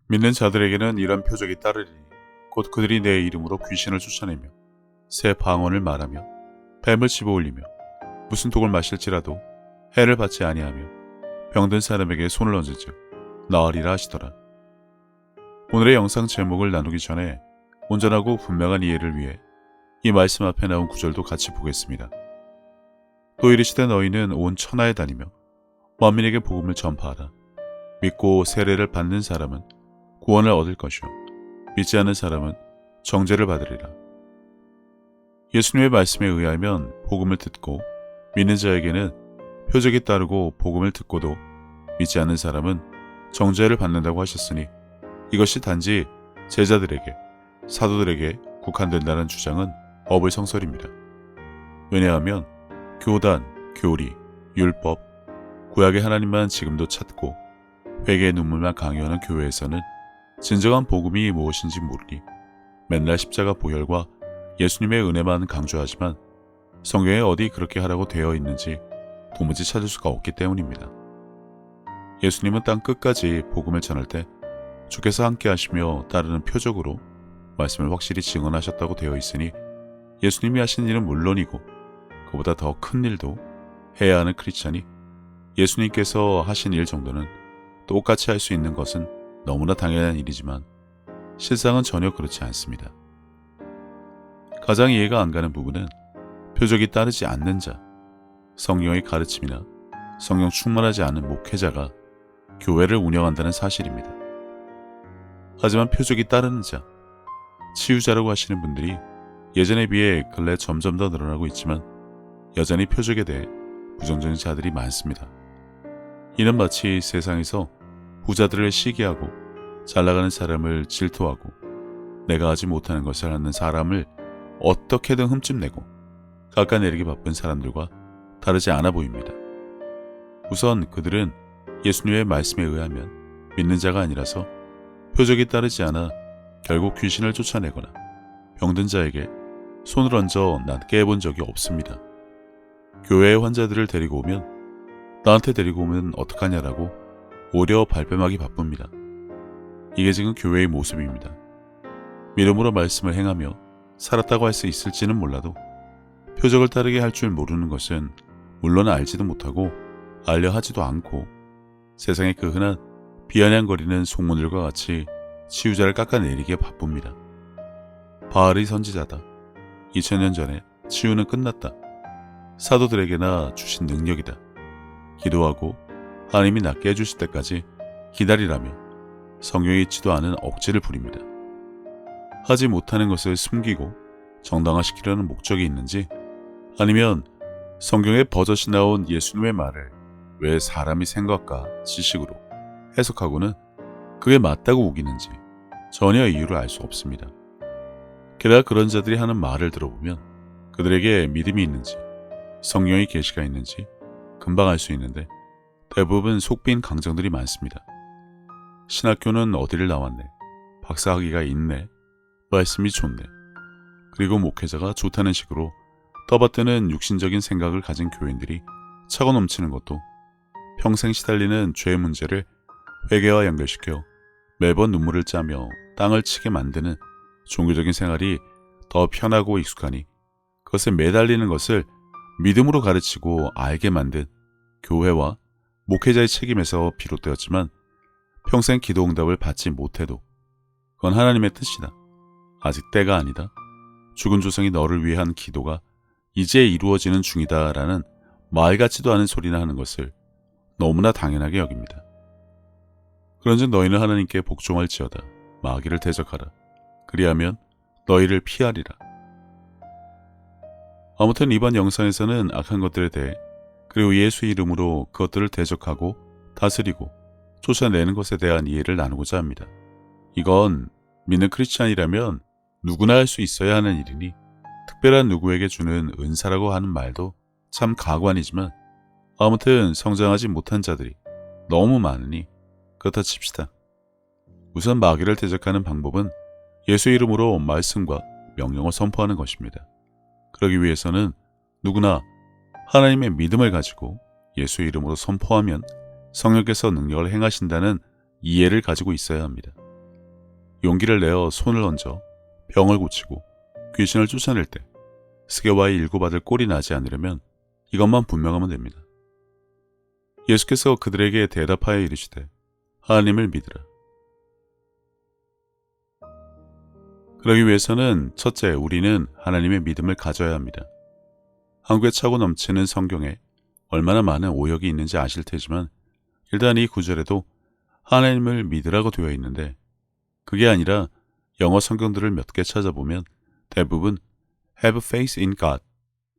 믿는 자들에게는 이런 표적이 따르리니 곧 그들이 내 이름으로 귀신을 쫓아내며 새 방언을 말하며 뱀을 집어올리며 무슨 독을 마실지라도 해를 받지 아니하며 병든 사람에게 손을 얹은즉 나으리라 하시더라. 오늘의 영상 제목을 나누기 전에 온전하고 분명한 이해를 위해 이 말씀 앞에 나온 구절도 같이 보겠습니다. 또 이르시되 너희는 온 천하에 다니며 만민에게 복음을 전파하라. 믿고 세례를 받는 사람은 구원을 얻을 것이요 믿지 않는 사람은 정죄를 받으리라. 예수님의 말씀에 의하면 복음을 듣고 믿는 자에게는 표적이 따르고 복음을 듣고도 믿지 않는 사람은 정죄를 받는다고 하셨으니 이것이 단지 제자들에게 사도들에게 국한된다는 주장은 어불성설입니다. 왜냐하면 교단, 교리, 율법, 구약의 하나님만 지금도 찾고 회개의 눈물만 강요하는 교회에서는 진정한 복음이 무엇인지 모르니 맨날 십자가 보혈과 예수님의 은혜만 강조하지만 성경에 어디 그렇게 하라고 되어 있는지 도무지 찾을 수가 없기 때문입니다. 예수님은 땅 끝까지 복음을 전할 때 주께서 함께 하시며 따르는 표적으로 말씀을 확실히 증언하셨다고 되어 있으니 예수님이 하신 일은 물론이고 그보다 더 큰 일도 해야 하는 크리스찬이 예수님께서 하신 일 정도는 똑같이 할 수 있는 것은 너무나 당연한 일이지만 실상은 전혀 그렇지 않습니다. 가장 이해가 안 가는 부분은 표적이 따르지 않는 자, 성경의 가르침이나 성경 충만하지 않은 목회자가 교회를 운영한다는 사실입니다. 하지만 표적이 따르는 자, 치유자라고 하시는 분들이 예전에 비해 근래 점점 더 늘어나고 있지만 여전히 표적에 대해 부정적인 자들이 많습니다. 이는 마치 세상에서 부자들을 시기하고 잘나가는 사람을 질투하고 내가 하지 못하는 것을 하는 사람을 어떻게든 흠집내고 깎아내리기 바쁜 사람들과 다르지 않아 보입니다. 우선 그들은 예수님의 말씀에 의하면 믿는 자가 아니라서 표적이 따르지 않아 결국 귀신을 쫓아내거나 병든 자에게 손을 얹어 낫게 해본 적이 없습니다. 교회의 환자들을 데리고 오면 나한테 데리고 오면 어떡하냐라고 오히려 발뺌하기 바쁩니다. 이게 지금 교회의 모습입니다. 믿음으로 말씀을 행하며 살았다고 할 수 있을지는 몰라도 표적을 따르게 할 줄 모르는 것은 물론 알지도 못하고 알려 하지도 않고 세상의 그 흔한 비아냥거리는 속문들과 같이 치유자를 깎아내리기에 바쁩니다. 바알이 선지자다. 2000년 전에 치유는 끝났다. 사도들에게나 주신 능력이다. 기도하고 하나님이 낫게 해주실 때까지 기다리라며 성경에 있지도 않은 억지를 부립니다. 하지 못하는 것을 숨기고 정당화시키려는 목적이 있는지 아니면 성경에 버젓이 나온 예수님의 말을 왜 사람이 생각과 지식으로 해석하고는 그게 맞다고 우기는지 전혀 이유를 알 수 없습니다. 게다가 그런 자들이 하는 말을 들어보면 그들에게 믿음이 있는지 성령의 계시가 있는지 금방 알 수 있는데 대부분 속빈 강정들이 많습니다. 신학교는 어디를 나왔네, 박사학위가 있네, 말씀이 좋네, 그리고 목회자가 좋다는 식으로 떠받드는 육신적인 생각을 가진 교인들이 차고 넘치는 것도 평생 시달리는 죄의 문제를 회개와 연결시켜 매번 눈물을 짜며 땅을 치게 만드는 종교적인 생활이 더 편하고 익숙하니 그것에 매달리는 것을 믿음으로 가르치고 알게 만든 교회와 목회자의 책임에서 비롯되었지만 평생 기도 응답을 받지 못해도 그건 하나님의 뜻이다. 아직 때가 아니다. 죽은 조상이 너를 위한 기도가 이제 이루어지는 중이다 라는 말 같지도 않은 소리나 하는 것을 너무나 당연하게 여깁니다. 그런즉 너희는 하나님께 복종할지어다. 마귀를 대적하라. 그리하면 너희를 피하리라. 아무튼 이번 영상에서는 악한 것들에 대해 그리고 예수 이름으로 그것들을 대적하고 다스리고 쫓아내는 것에 대한 이해를 나누고자 합니다. 이건 믿는 크리스찬이라면 누구나 할 수 있어야 하는 일이니 특별한 누구에게 주는 은사라고 하는 말도 참 가관이지만 아무튼 성장하지 못한 자들이 너무 많으니 그렇다 칩시다. 우선 마귀를 대적하는 방법은 예수 이름으로 말씀과 명령을 선포하는 것입니다. 그러기 위해서는 누구나 하나님의 믿음을 가지고 예수 이름으로 선포하면 성령께서 능력을 행하신다는 이해를 가지고 있어야 합니다. 용기를 내어 손을 얹어 병을 고치고 귀신을 쫓아낼 때 스게와의 일구받을 꼴이 나지 않으려면 이것만 분명하면 됩니다. 예수께서 그들에게 대답하여 이르시되 하나님을 믿으라. 그러기 위해서는 첫째, 우리는 하나님의 믿음을 가져야 합니다. 한국에 차고 넘치는 성경에 얼마나 많은 오역이 있는지 아실 테지만 일단 이 구절에도 하나님을 믿으라고 되어 있는데 그게 아니라 영어 성경들을 몇 개 찾아보면 대부분 have faith in God,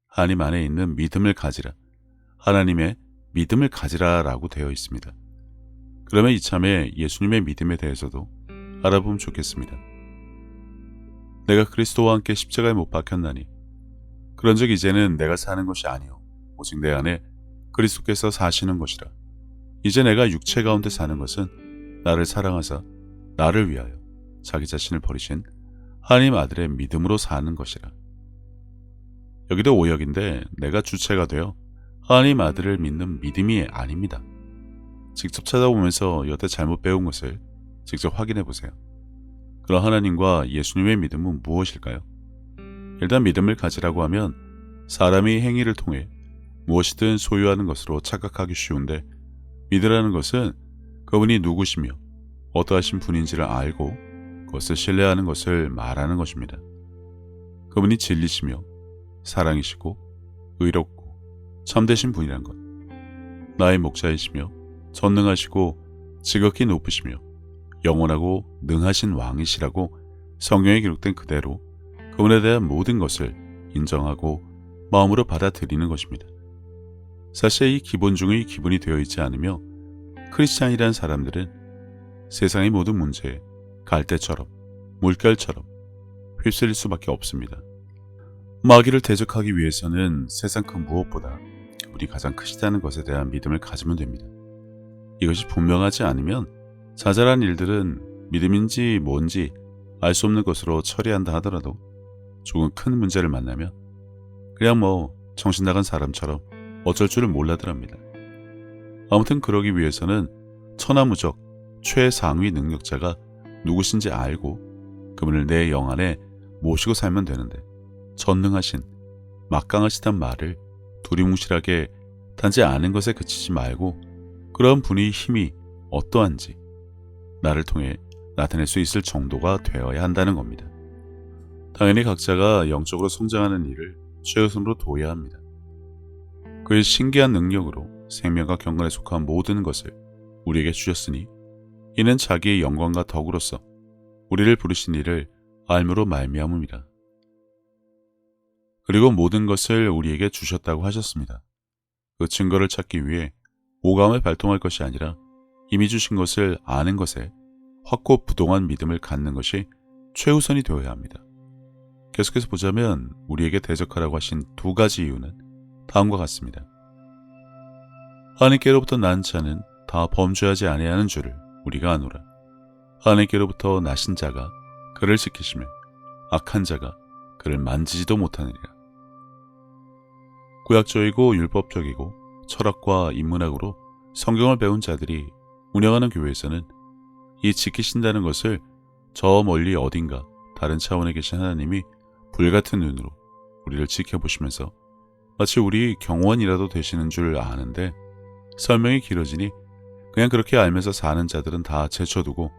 하나님 안에 있는 믿음을 가지라, 하나님의 믿음을 가지라 라고 되어 있습니다. 그러면 이참에 예수님의 믿음에 대해서도 알아보면 좋겠습니다. 내가 그리스도와 함께 십자가에 못 박혔나니 그런즉 이제는 내가 사는 것이 아니요 오직 내 안에 그리스도께서 사시는 것이라. 이제 내가 육체 가운데 사는 것은 나를 사랑하사 나를 위하여 자기 자신을 버리신 하나님 아들의 믿음으로 사는 것이라. 여기도 오역인데 내가 주체가 되어 하나님 아들을 믿는 믿음이 아닙니다. 직접 찾아보면서 여태 잘못 배운 것을 직접 확인해 보세요. 그럼 하나님과 예수님의 믿음은 무엇일까요? 일단 믿음을 가지라고 하면 사람이 행위를 통해 무엇이든 소유하는 것으로 착각하기 쉬운데 믿으라는 것은 그분이 누구시며 어떠하신 분인지를 알고 그것을 신뢰하는 것을 말하는 것입니다. 그분이 진리시며 사랑이시고 의롭고 참되신 분이란 것, 나의 목자이시며 전능하시고 지극히 높으시며 영원하고 능하신 왕이시라고 성경에 기록된 그대로 그분에 대한 모든 것을 인정하고 마음으로 받아들이는 것입니다. 사실 이 기본 중의 기본이 되어 있지 않으며 크리스찬이라는 사람들은 세상의 모든 문제에 갈대처럼 물결처럼 휩쓸릴 수밖에 없습니다. 마귀를 대적하기 위해서는 세상 그 무엇보다 우리 가장 크시다는 것에 대한 믿음을 가지면 됩니다. 이것이 분명하지 않으면 자잘한 일들은 믿음인지 뭔지 알 수 없는 것으로 처리한다 하더라도 조금 큰 문제를 만나면 그냥 정신 나간 사람처럼 어쩔 줄을 몰라더랍니다. 아무튼 그러기 위해서는 천하무적 최상위 능력자가 누구신지 알고 그분을 내 영 안에 모시고 살면 되는데 전능하신 막강하시단 말을 두리뭉실하게 단지 아는 것에 그치지 말고 그런 분의 힘이 어떠한지 나를 통해 나타낼 수 있을 정도가 되어야 한다는 겁니다. 당연히 각자가 영적으로 성장하는 일을 최우선으로 둬야 합니다. 그의 신기한 능력으로 생명과 경건에 속한 모든 것을 우리에게 주셨으니 이는 자기의 영광과 덕으로서 우리를 부르신 이를 알므로 말미암음이라. 그리고 모든 것을 우리에게 주셨다고 하셨습니다. 그 증거를 찾기 위해 오감을 발동할 것이 아니라 이미 주신 것을 아는 것에 확고부동한 믿음을 갖는 것이 최우선이 되어야 합니다. 계속해서 보자면 우리에게 대적하라고 하신 두 가지 이유는 다음과 같습니다. 하나님께로부터 난 자는 다 범죄하지 아니하는 줄을 우리가 아노라. 하나님께로부터 나신 자가 그를 지키시며 악한 자가 그를 만지지도 못하느니라. 구약적이고 율법적이고 철학과 인문학으로 성경을 배운 자들이 운영하는 교회에서는 이 지키신다는 것을 저 멀리 어딘가 다른 차원에 계신 하나님이 불같은 눈으로 우리를 지켜보시면서 마치 우리 경호원이라도 되시는 줄 아는데 설명이 길어지니 그냥 그렇게 알면서 사는 자들은 다 제쳐두고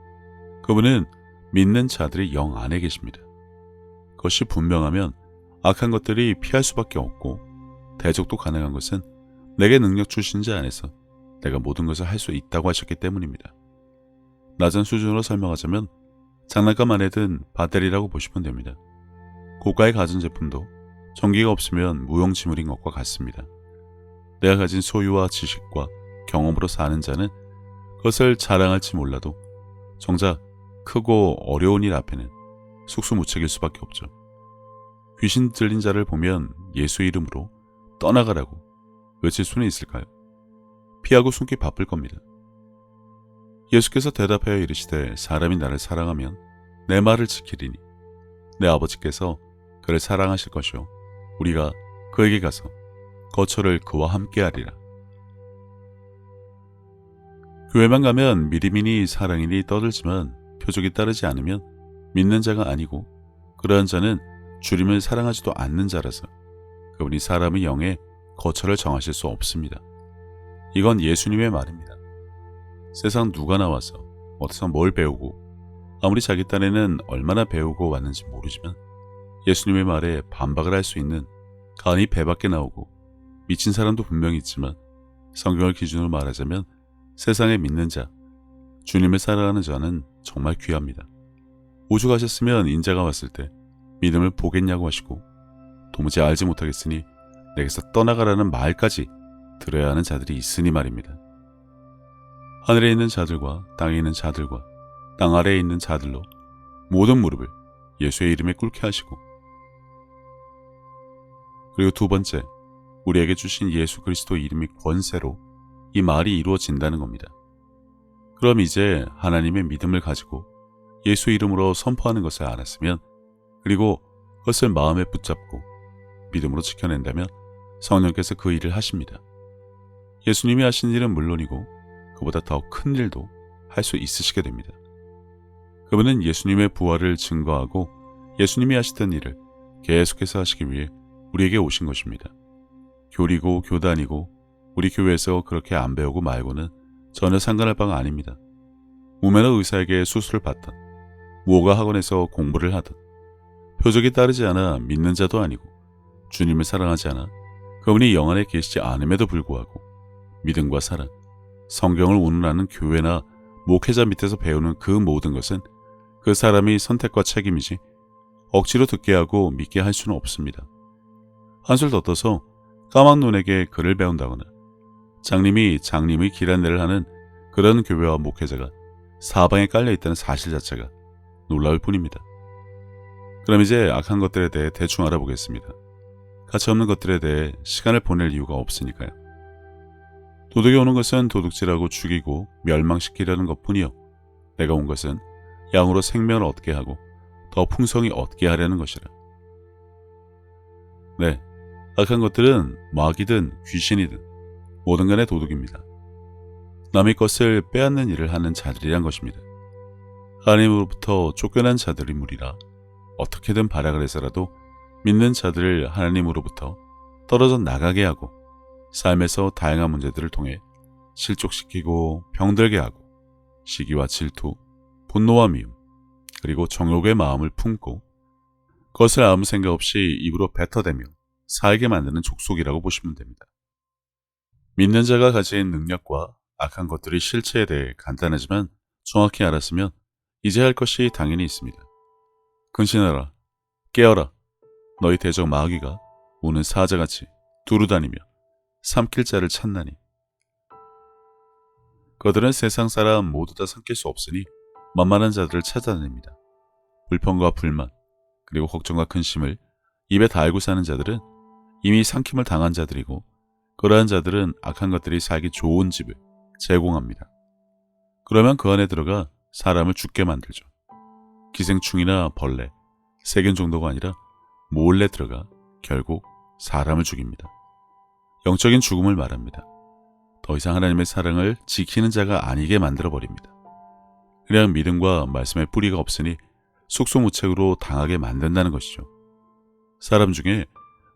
그분은 믿는 자들의 영 안에 계십니다. 그것이 분명하면 악한 것들이 피할 수밖에 없고 대적도 가능한 것은 내게 능력 주신 자 안에서 내가 모든 것을 할 수 있다고 하셨기 때문입니다. 낮은 수준으로 설명하자면 장난감 안에 든 배터리라고 보시면 됩니다. 고가의 가전제품도 전기가 없으면 무용지물인 것과 같습니다. 내가 가진 소유와 지식과 경험으로 사는 자는 그것을 자랑할지 몰라도 정작 크고 어려운 일 앞에는 속수무책일 수밖에 없죠. 귀신 들린 자를 보면 예수 이름으로 떠나가라고 외칠 수는 있을까요? 피하고 숨기 바쁠 겁니다. 예수께서 대답하여 이르시되 사람이 나를 사랑하면 내 말을 지키리니 내 아버지께서 그를 사랑하실 것이요 우리가 그에게 가서 거처를 그와 함께하리라. 교회만 가면 믿음이니 사랑이니 떠들지만 표적이 따르지 않으면 믿는 자가 아니고 그러한 자는 주님을 사랑하지도 않는 자라서 그분이 사람의 영에 거처를 정하실 수 없습니다. 이건 예수님의 말입니다. 세상 누가 나와서 어디서 뭘 배우고 아무리 자기 딴에는 얼마나 배우고 왔는지 모르지만 예수님의 말에 반박을 할 수 있는 간이 배 밖에 나오고 미친 사람도 분명히 있지만 성경을 기준으로 말하자면 세상에 믿는 자, 주님을 사랑하는 자는 정말 귀합니다. 오죽 하셨으면 인자가 왔을 때 믿음을 보겠냐고 하시고 도무지 알지 못하겠으니 내게서 떠나가라는 말까지 들어야 하는 자들이 있으니 말입니다. 하늘에 있는 자들과 땅에 있는 자들과 땅 아래에 있는 자들로 모든 무릎을 예수의 이름에 꿇게 하시고 그리고 두 번째, 우리에게 주신 예수 그리스도 이름의 권세로 이 말이 이루어진다는 겁니다. 그럼 이제 하나님의 믿음을 가지고 예수 이름으로 선포하는 것을 알았으면 그리고 그것을 마음에 붙잡고 믿음으로 지켜낸다면 성령께서 그 일을 하십니다. 예수님이 하신 일은 물론이고 그보다 더 큰 일도 할 수 있으시게 됩니다. 그분은 예수님의 부활을 증거하고 예수님이 하시던 일을 계속해서 하시기 위해 우리에게 오신 것입니다. 교리고 교단이고 우리 교회에서 그렇게 안 배우고 말고는 전혀 상관할 바가 아닙니다. 무면허 의사에게 수술을 받던 무허가 학원에서 공부를 하던 표적이 따르지 않아 믿는 자도 아니고 주님을 사랑하지 않아 그분이 영 안에 계시지 않음에도 불구하고 믿음과 사랑, 성경을 운운하는 교회나 목회자 밑에서 배우는 그 모든 것은 그 사람의 선택과 책임이지 억지로 듣게 하고 믿게 할 수는 없습니다. 한술 더 떠서 까막 눈에게 글을 배운다거나 장님이 장님의 길 안내를 하는 그런 교회와 목회자가 사방에 깔려있다는 사실 자체가 놀라울 뿐입니다. 그럼 이제 악한 것들에 대해 대충 알아보겠습니다. 가치없는 것들에 대해 시간을 보낼 이유가 없으니까요. 도둑이 오는 것은 도둑질하고 죽이고 멸망시키려는 것뿐이요. 내가 온 것은 양으로 생명을 얻게 하고 더 풍성히 얻게 하려는 것이라. 네, 악한 것들은 마귀든 귀신이든 모든 간의 도둑입니다. 남의 것을 빼앗는 일을 하는 자들이란 것입니다. 하나님으로부터 쫓겨난 자들이 무리라 어떻게든 발악을 해서라도 믿는 자들을 하나님으로부터 떨어져 나가게 하고 삶에서 다양한 문제들을 통해 실족시키고 병들게 하고 시기와 질투, 분노와 미움, 그리고 정욕의 마음을 품고 그것을 아무 생각 없이 입으로 뱉어대며 살게 만드는 족속이라고 보시면 됩니다. 믿는 자가 가진 능력과 악한 것들의 실체에 대해 간단하지만 정확히 알았으면 이제 할 것이 당연히 있습니다. 근신하라, 깨어라. 너희 대적 마귀가 우는 사자같이 두루다니며 삼킬 자를 찾나니. 그들은 세상 사람 모두 다 삼킬 수 없으니 만만한 자들을 찾아다닙니다. 불평과 불만 그리고 걱정과 근심을 입에 달고 사는 자들은 이미 삼킴을 당한 자들이고 그러한 자들은 악한 것들이 살기 좋은 집을 제공합니다. 그러면 그 안에 들어가 사람을 죽게 만들죠. 기생충이나 벌레, 세균 정도가 아니라 몰래 들어가 결국 사람을 죽입니다. 영적인 죽음을 말합니다. 더 이상 하나님의 사랑을 지키는 자가 아니게 만들어버립니다. 그냥 믿음과 말씀의 뿌리가 없으니 속수무책으로 당하게 만든다는 것이죠. 사람 중에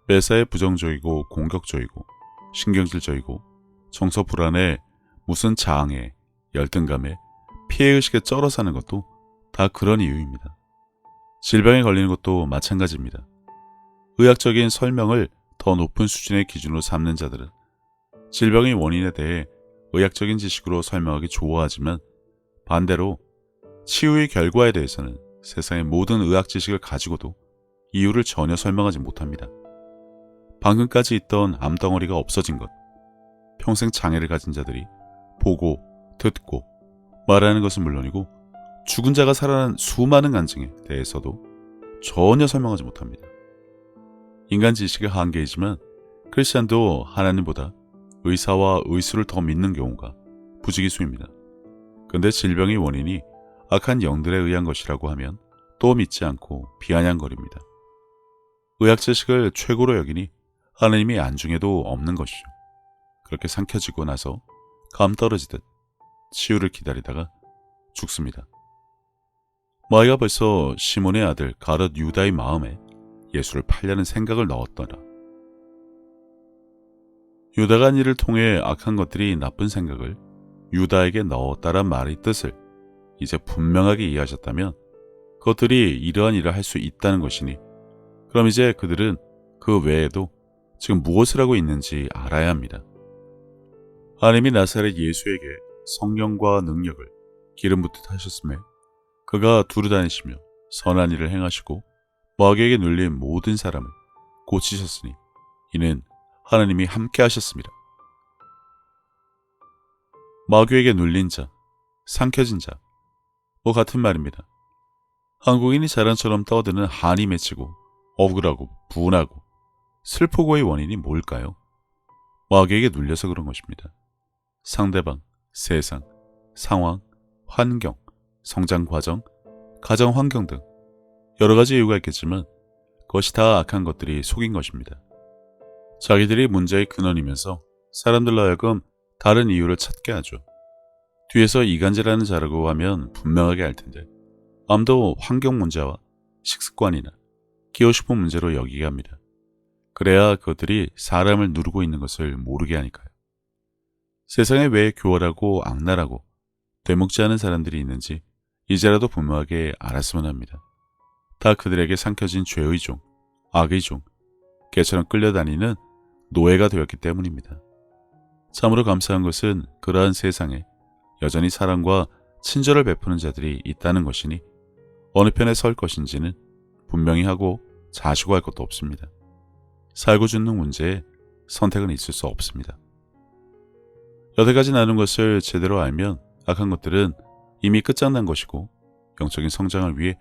매사에 부정적이고 공격적이고 신경질적이고 정서 불안에 무슨 장애, 열등감에 피해의식에 쩔어 사는 것도 다 그런 이유입니다. 질병에 걸리는 것도 마찬가지입니다. 의학적인 설명을 더 높은 수준의 기준으로 삼는 자들은 질병의 원인에 대해 의학적인 지식으로 설명하기 좋아하지만 반대로 치유의 결과에 대해서는 세상의 모든 의학 지식을 가지고도 이유를 전혀 설명하지 못합니다. 방금까지 있던 암덩어리가 없어진 것, 평생 장애를 가진 자들이 보고, 듣고, 말하는 것은 물론이고 죽은 자가 살아난 수많은 간증에 대해서도 전혀 설명하지 못합니다. 인간 지식의 한계이지만 크리스찬도 하나님보다 의사와 의술을 더 믿는 경우가 부지기수입니다. 근데 질병의 원인이 악한 영들에 의한 것이라고 하면 또 믿지 않고 비아냥거립니다. 의학 지식을 최고로 여기니 하나님이 안중에도 없는 것이죠. 그렇게 삼켜지고 나서 감 떨어지듯 치유를 기다리다가 죽습니다. 마귀가 벌써 시몬의 아들 가룟 유다의 마음에 예수를 팔려는 생각을 넣었더라. 유다가 한 일을 통해 악한 것들이 나쁜 생각을 유다에게 넣었다란 말의 뜻을 이제 분명하게 이해하셨다면 그것들이 이러한 일을 할 수 있다는 것이니 그럼 이제 그들은 그 외에도 지금 무엇을 하고 있는지 알아야 합니다. 하나님이 나사렛 예수에게 성령과 능력을 기름 붓듯 하셨음에 그가 두루다니시며 선한 일을 행하시고 마귀에게 눌린 모든 사람을 고치셨으니 이는 하나님이 함께 하셨습니다. 마귀에게 눌린 자, 삼켜진 자, 뭐 같은 말입니다. 한국인이 자랑처럼 떠드는 한이 맺히고 억울하고 분하고 슬프고의 원인이 뭘까요? 마귀에게 눌려서 그런 것입니다. 상대방, 세상, 상황, 환경, 성장 과정, 가정 환경 등 여러 가지 이유가 있겠지만 그것이 다 악한 것들이 속인 것입니다. 자기들이 문제의 근원이면서 사람들로 하여금 다른 이유를 찾게 하죠. 뒤에서 이간질하는 자라고 하면 분명하게 알 텐데 아무도 환경 문제와 식습관이나 기호식품 문제로 여기게 합니다. 그래야 그것들이 사람을 누르고 있는 것을 모르게 하니까요. 세상에 왜 교활하고 악랄하고 되먹지 않은 사람들이 있는지 이제라도 분명하게 알았으면 합니다. 다 그들에게 삼켜진 죄의 종, 악의 종, 개처럼 끌려다니는 노예가 되었기 때문입니다. 참으로 감사한 것은 그러한 세상에 여전히 사랑과 친절을 베푸는 자들이 있다는 것이니 어느 편에 설 것인지는 분명히 하고 자시고 할 것도 없습니다. 살고 죽는 문제에 선택은 있을 수 없습니다. 여태까지 나눈 것을 제대로 알면 악한 것들은 이미 끝장난 것이고 영적인 성장을 위해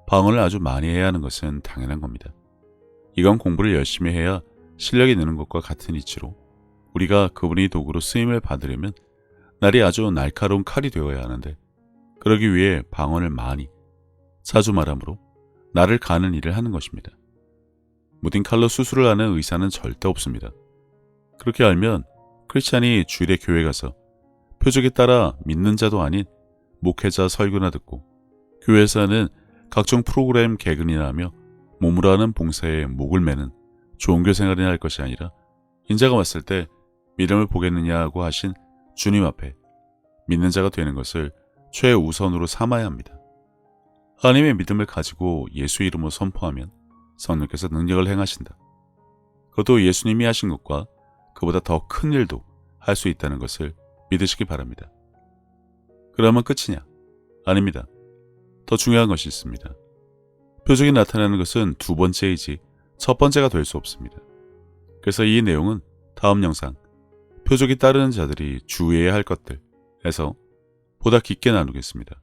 방언을 아주 많이 해야 하는 것은 당연한 겁니다. 이건 공부를 열심히 해야 실력이 느는 것과 같은 이치로 우리가 그분의 도구로 쓰임을 받으려면 날이 아주 날카로운 칼이 되어야 하는데 그러기 위해 방언을 많이 자주 말함으로 나를 가는 일을 하는 것입니다. 무딘 칼로 수술을 하는 의사는 절대 없습니다. 그렇게 알면 크리스찬이 주일에 교회 가서 표적에 따라 믿는 자도 아닌 목회자 설교나 듣고 교회에서 하는 각종 프로그램 개근이나 하며 몸으로 하는 봉사에 목을 매는 종교 생활이나 할 것이 아니라 인자가 왔을 때 믿음을 보겠느냐고 하신 주님 앞에 믿는 자가 되는 것을 최우선으로 삼아야 합니다. 하나님의 믿음을 가지고 예수 이름으로 선포하면 성령께서 능력을 행하신다. 그것도 예수님이 하신 것과 그보다 더 큰 일도 할 수 있다는 것을 믿으시기 바랍니다. 그러면 끝이냐? 아닙니다. 더 중요한 것이 있습니다. 표적이 나타나는 것은 두 번째이지 첫 번째가 될 수 없습니다. 그래서 이 내용은 다음 영상 표적이 따르는 자들이 주의해야 할 것들에서 보다 깊게 나누겠습니다.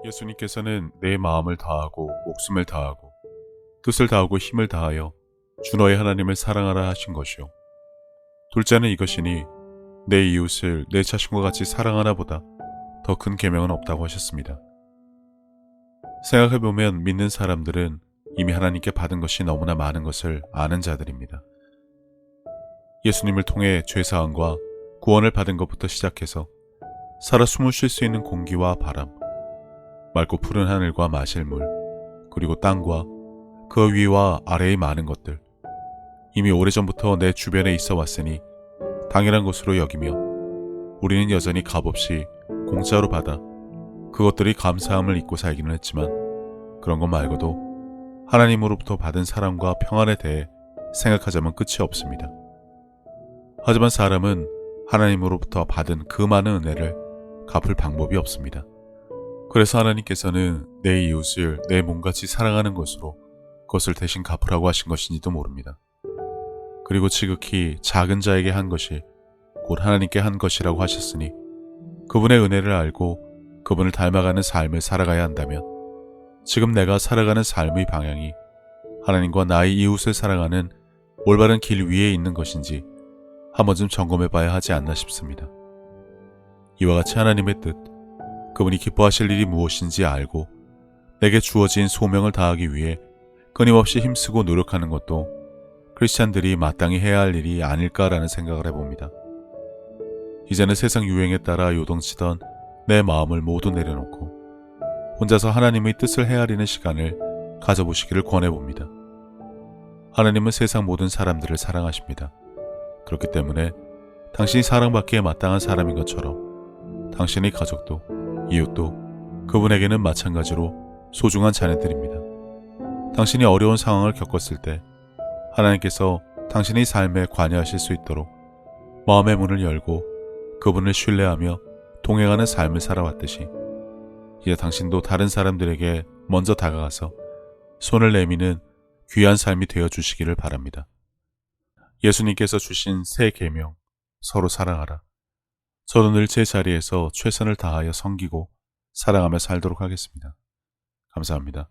예수님께서는 내 마음을 다하고 목숨을 다하고 뜻을 다하고 힘을 다하여 주 너의 하나님을 사랑하라 하신 것이요. 둘째는 이것이니 내 이웃을 내 자신과 같이 사랑하나 보다 더 큰 계명은 없다고 하셨습니다. 생각해보면 믿는 사람들은 이미 하나님께 받은 것이 너무나 많은 것을 아는 자들입니다. 예수님을 통해 죄사함과 구원을 받은 것부터 시작해서 살아 숨을 쉴 수 있는 공기와 바람, 맑고 푸른 하늘과 마실 물, 그리고 땅과 그 위와 아래의 많은 것들, 이미 오래전부터 내 주변에 있어 왔으니 당연한 것으로 여기며 우리는 여전히 값없이 공짜로 받아 그것들이 감사함을 잊고 살기는 했지만 그런 것 말고도 하나님으로부터 받은 사랑과 평안에 대해 생각하자면 끝이 없습니다. 하지만 사람은 하나님으로부터 받은 그 많은 은혜를 갚을 방법이 없습니다. 그래서 하나님께서는 내 이웃을 내 몸같이 사랑하는 것으로 그것을 대신 갚으라고 하신 것인지도 모릅니다. 그리고 지극히 작은 자에게 한 것이 곧 하나님께 한 것이라고 하셨으니 그분의 은혜를 알고 그분을 닮아가는 삶을 살아가야 한다면 지금 내가 살아가는 삶의 방향이 하나님과 나의 이웃을 사랑하는 올바른 길 위에 있는 것인지 한 번쯤 점검해 봐야 하지 않나 싶습니다. 이와 같이 하나님의 뜻, 그분이 기뻐하실 일이 무엇인지 알고 내게 주어진 소명을 다하기 위해 끊임없이 힘쓰고 노력하는 것도 크리스찬들이 마땅히 해야 할 일이 아닐까라는 생각을 해봅니다. 이제는 세상 유행에 따라 요동치던 내 마음을 모두 내려놓고 혼자서 하나님의 뜻을 헤아리는 시간을 가져보시기를 권해봅니다. 하나님은 세상 모든 사람들을 사랑하십니다. 그렇기 때문에 당신이 사랑받기에 마땅한 사람인 것처럼 당신의 가족도 이웃도 그분에게는 마찬가지로 소중한 자녀들입니다. 당신이 어려운 상황을 겪었을 때 하나님께서 당신의 삶에 관여하실 수 있도록 마음의 문을 열고 그분을 신뢰하며 동행하는 삶을 살아왔듯이 이제 당신도 다른 사람들에게 먼저 다가가서 손을 내미는 귀한 삶이 되어 주시기를 바랍니다. 예수님께서 주신 새 계명, 서로 사랑하라. 저도 늘 제 자리에서 최선을 다하여 섬기고 사랑하며 살도록 하겠습니다. 감사합니다.